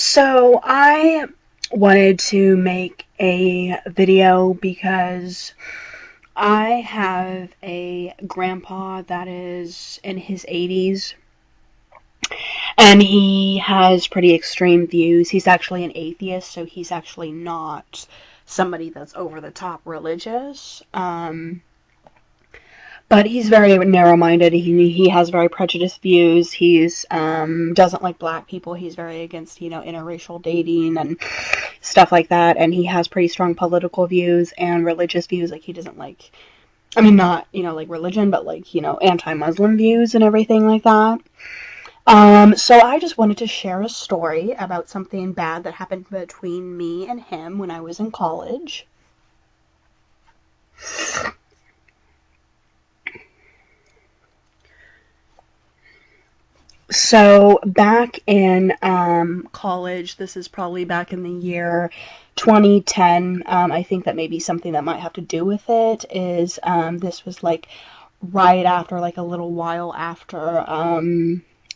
So I wanted to make a video because I have a grandpa that is in his 80s and he has pretty extreme views. He's actually an atheist, so he's actually not somebody that's over the top religious. But he's very narrow-minded. He has very prejudiced views. He's doesn't like black people. He's very against interracial dating and stuff like that. And he has pretty strong political views and religious views. Like he doesn't like, I mean, not like religion, but like anti-Muslim views and everything like that. So I just wanted to share a story about something bad that happened between me and him when I was in college. So back in college, this is probably back in the year 2010. I think that maybe something that might have to do with it is this was like right after, like a little while after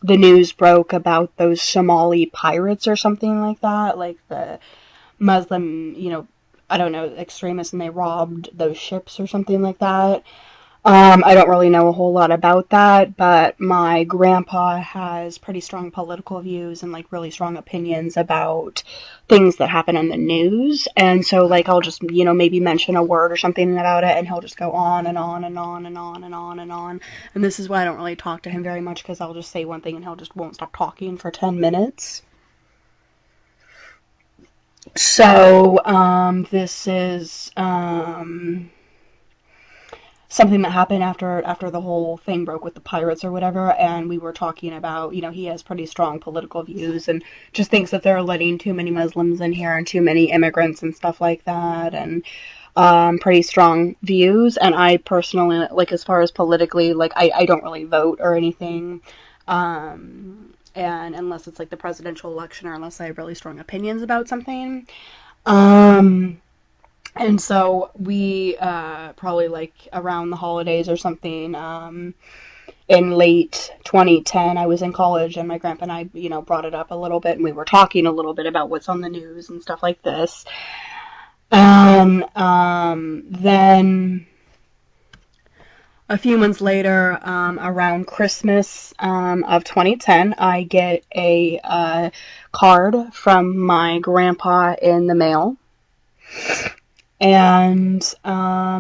the news broke about those Somali pirates or something like that, like the Muslim, I don't know, extremists, and they robbed those ships or something like that. I don't really know a whole lot about that, but my grandpa has pretty strong political views and like really strong opinions about things that happen in the news. And so like I'll just, maybe mention a word or something about it and he'll just go on and on and on and on and on and on. And this is why I don't really talk to him very much, because I'll just say one thing and he'll just won't stop talking for 10 minutes. So, this is, something that happened after the whole thing broke with the pirates or whatever, and we were talking about, he has pretty strong political views and just thinks that they're letting too many Muslims in here and too many immigrants and stuff like that, and pretty strong views. And I personally, like, as far as politically, like, I don't really vote or anything, and unless it's like the presidential election or unless I have really strong opinions about something. And so we probably like around the holidays or something, in late 2010, I was in college and my grandpa and I, brought it up a little bit and we were talking a little bit about what's on the news and stuff like this. And then a few months later, around Christmas of 2010, I get a card from my grandpa in the mail. And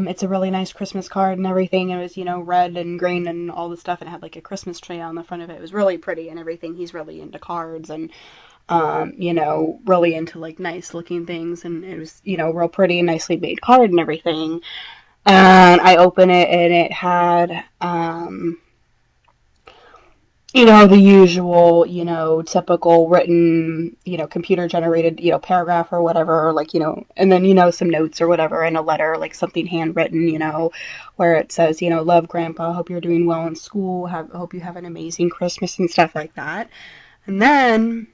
it's a really nice Christmas card and everything. It was, red and green and all the stuff, and it had like a Christmas tree on the front of it. It was really pretty and everything. He's really into cards and, really into like nice looking things. And it was, real pretty and nicely made card and everything. And I open it and it had, the usual, typical written, computer generated, paragraph or whatever, or like, and then, some notes or whatever, and a letter, like something handwritten, where it says, love Grandpa, hope you're doing well in school, hope you have an amazing Christmas and stuff like that. And then,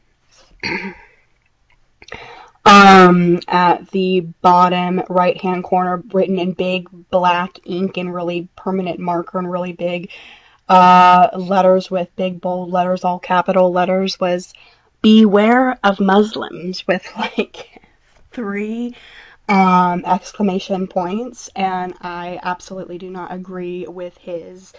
at the bottom right hand corner, written in big black ink and really permanent marker and really big letters with big bold letters, all capital letters, was beware of Muslims with like 3 exclamation points. And I absolutely do not agree with his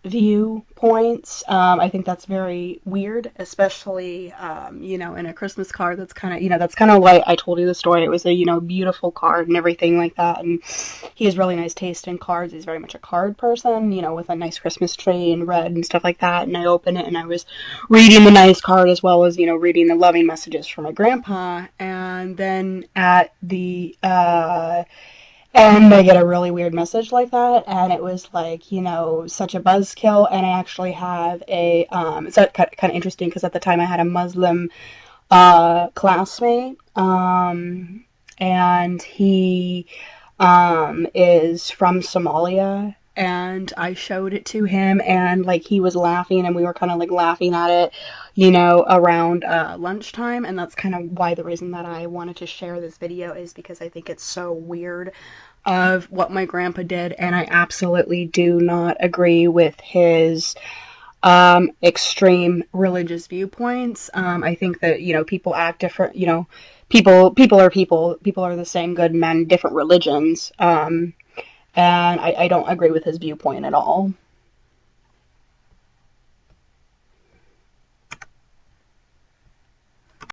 viewpoints. I think that's very weird, especially, in a Christmas card. That's kind of why I told you the story. It was a, beautiful card and everything like that. And he has really nice taste in cards. He's very much a card person, with a nice Christmas tree and red and stuff like that. And I opened it and I was reading the nice card as well as, reading the loving messages from my grandpa. And then at the, and I get a really weird message like that, and it was like, such a buzzkill. And I actually have it's kind of interesting because at the time I had a Muslim classmate, and he is from Somalia. And I showed it to him, and like he was laughing, and we were kind of like laughing at it, around lunchtime. And that's kind of why the reason that I wanted to share this video is because I think it's so weird of what my grandpa did, and I absolutely do not agree with his extreme religious viewpoints. I think that, people act different, people are people. People are the same, good men, different religions. And I don't agree with his viewpoint at all.